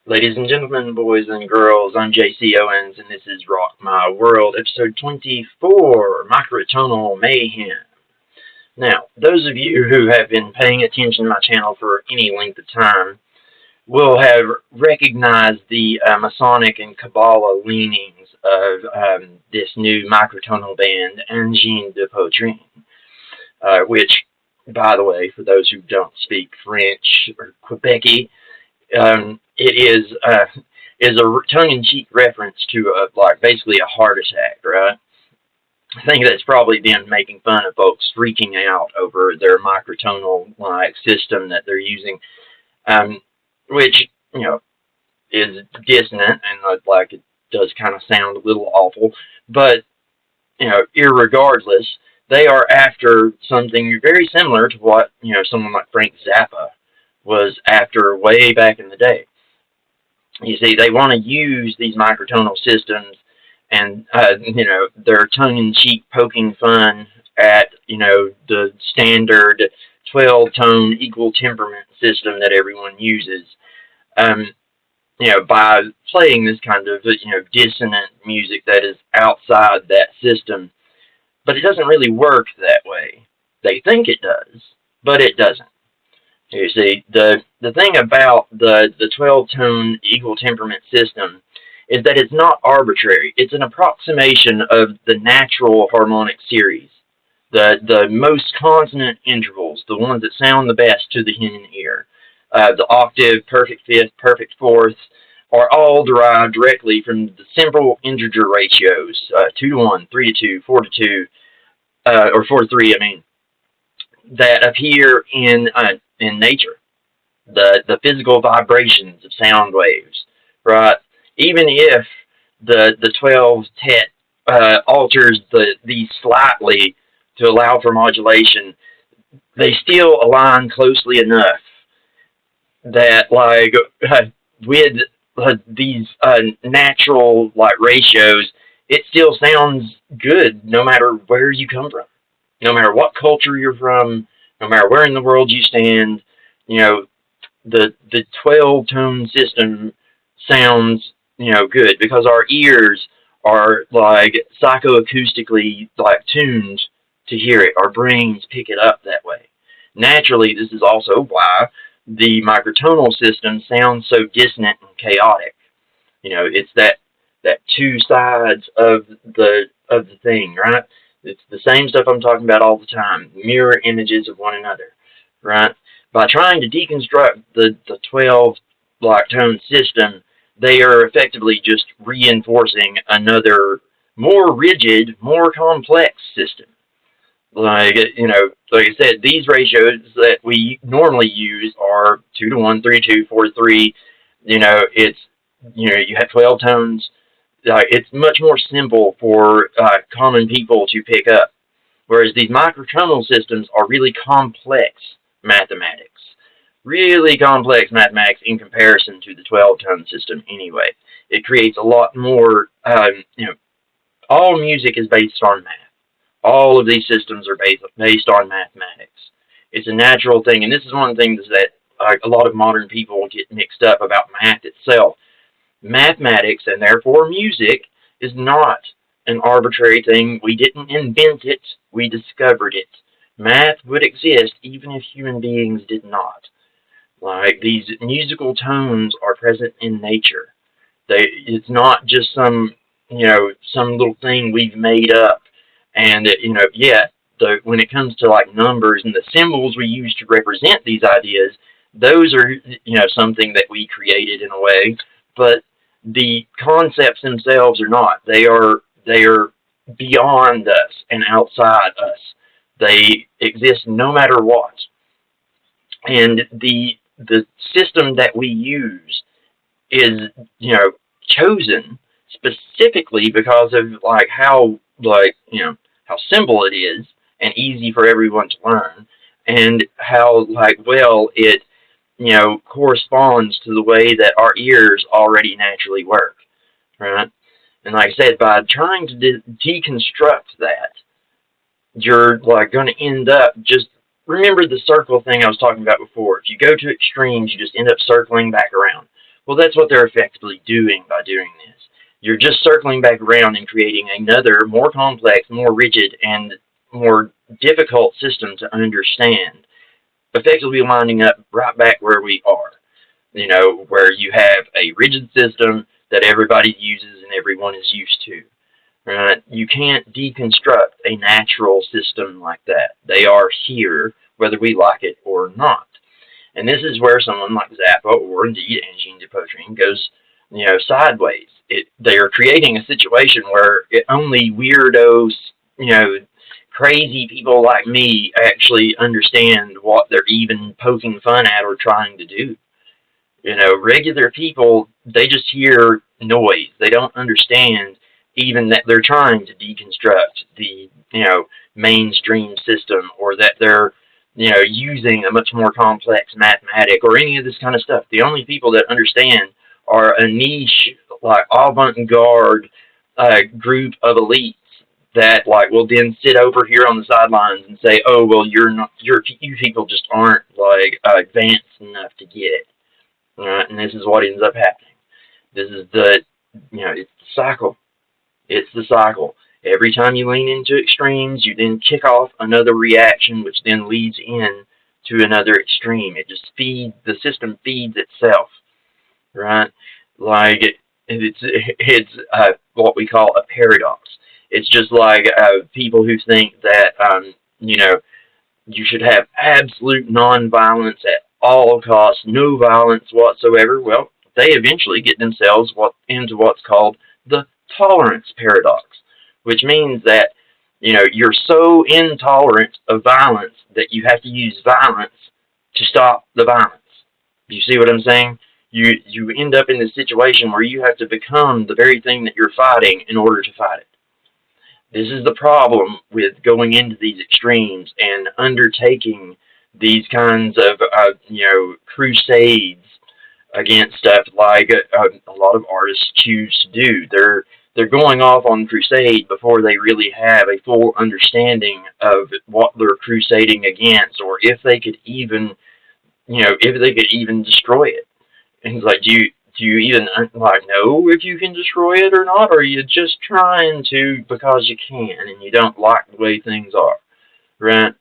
Ladies and gentlemen, boys and girls, I'm JC Owens, and this is Rock My World, episode 24, Microtonal Mayhem. Now, those of you who have been paying attention to my channel for any length of time will have recognized the Masonic and Kabbalah leanings of this new microtonal band, Engine de Poitrine, which, by the way, for those who don't speak French or Quebecy, it is a tongue-in-cheek reference to basically a heart attack, right? I think that's probably been making fun of folks freaking out over their microtonal system that they're using, which is dissonant and it does kind of sound a little awful, but irregardless, they are after something very similar to what someone like Frank Zappa was after way back in the day. You see, they want to use these microtonal systems, and they're tongue-in-cheek poking fun at the standard 12-tone equal temperament system that everyone uses. By playing this kind of dissonant music that is outside that system, but it doesn't really work that way. They think it does, but it doesn't. You see, the thing about the 12-tone equal temperament system is that it's not arbitrary. It's an approximation of the natural harmonic series. The most consonant intervals, the ones that sound the best to the human ear. The octave, perfect fifth, perfect fourth, are all derived directly from the simple integer ratios, 2 to 1, 3 to 2, 4 to 2, or 4 to 3, that appear in nature, the physical vibrations of sound waves, right? Even if the 12 tet alters these slightly to allow for modulation, they still align closely enough that with these natural ratios, it still sounds good no matter where you come from, no matter what culture you're from, no matter where in the world you stand. The 12-tone system sounds good because our ears are psychoacoustically tuned to hear it. Our brains pick it up that way. Naturally, this is also why the microtonal system sounds so dissonant and chaotic. It's that two sides of the thing, right? It's the same stuff I'm talking about all the time, mirror images of one another, right? By trying to deconstruct the 12-tone system, they are effectively just reinforcing another more rigid, more complex system. Like I said, these ratios that we normally use are 2 to 1, 3 to 2, 4 to 3. It's you have 12 tones. It's much more simple for common people to pick up, whereas these microtonal systems are really complex mathematics. Really complex mathematics in comparison to the 12-tone system anyway. It creates a lot more, all music is based on math. All of these systems are based on mathematics. It's a natural thing, and this is one of the things that a lot of modern people get mixed up about math itself. Mathematics, and therefore music, is not an arbitrary thing. We didn't invent it, we discovered it. Math would exist even if human beings did not. These musical tones are present in nature. It's not just some little thing we've made up. And when it comes to numbers and the symbols we use to represent these ideas, those are something that we created in a way, but the concepts themselves are not. They are beyond us and outside us. They exist no matter what. And the system that we use is chosen specifically because of how simple it is and easy for everyone to learn, and how well it corresponds to the way that our ears already naturally work, right? And like I said, by trying to deconstruct that, you're going to end up just remember the circle thing I was talking about before. If you go to extremes, you just end up circling back around. Well, that's what they're effectively doing by doing this. You're just circling back around and creating another more complex, more rigid, and more difficult system to understand, effectively winding up right back where we are. You know, where you have a rigid system that everybody uses and everyone is used to. Right? You can't deconstruct a natural system like that. They are here, whether we like it or not. And this is where someone like Zappa or indeed Engine de Poitrine goes, sideways. They are creating a situation where only weirdos, crazy people like me actually understand what they're even poking fun at or trying to do. Regular people, they just hear noise. They don't understand even that they're trying to deconstruct the, mainstream system, or that they're, using a much more complex mathematic or any of this kind of stuff. The only people that understand are a niche, like avant-garde group of elites that will then sit over here on the sidelines and say, "Oh, well, you people just aren't advanced enough to get it." Right? And this is what ends up happening. This is it's the cycle. It's the cycle. Every time you lean into extremes, you then kick off another reaction, which then leads in to another extreme. The system feeds itself, right? It's what we call a paradox. It's just like people who think that, you should have absolute nonviolence at all costs, no violence whatsoever. Well, they eventually get themselves into what's called the tolerance paradox, which means that you're so intolerant of violence that you have to use violence to stop the violence. You see what I'm saying? You end up in this situation where you have to become the very thing that you're fighting in order to fight it. This is the problem with going into these extremes and undertaking these kinds of crusades against stuff like a lot of artists choose to do. They're going off on crusade before they really have a full understanding of what they're crusading against, or if they could even destroy it. And it's like, do you even know if you can destroy it or not? Or are you just trying to because you can and you don't like the way things are, right?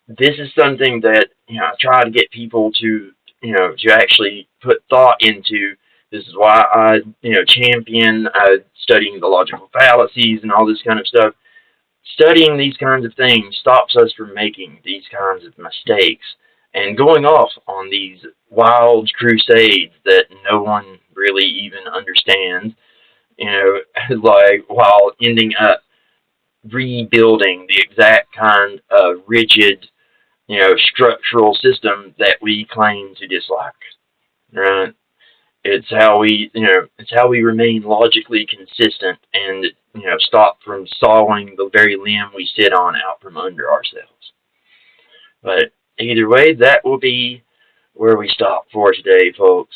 This is something that I try to get people to to actually put thought into. This is why I champion studying the logical fallacies and all this kind of stuff. Studying these kinds of things stops us from making these kinds of mistakes and going off on these wild crusades that no one really even understands, while ending up rebuilding the exact kind of rigid, structural system that we claim to dislike. Right? It's how we remain logically consistent and stop from sawing the very limb we sit on out from under ourselves. But either way, that will be where we stop for today, folks.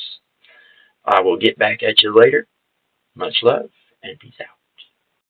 I will get back at you later. Much love and peace out.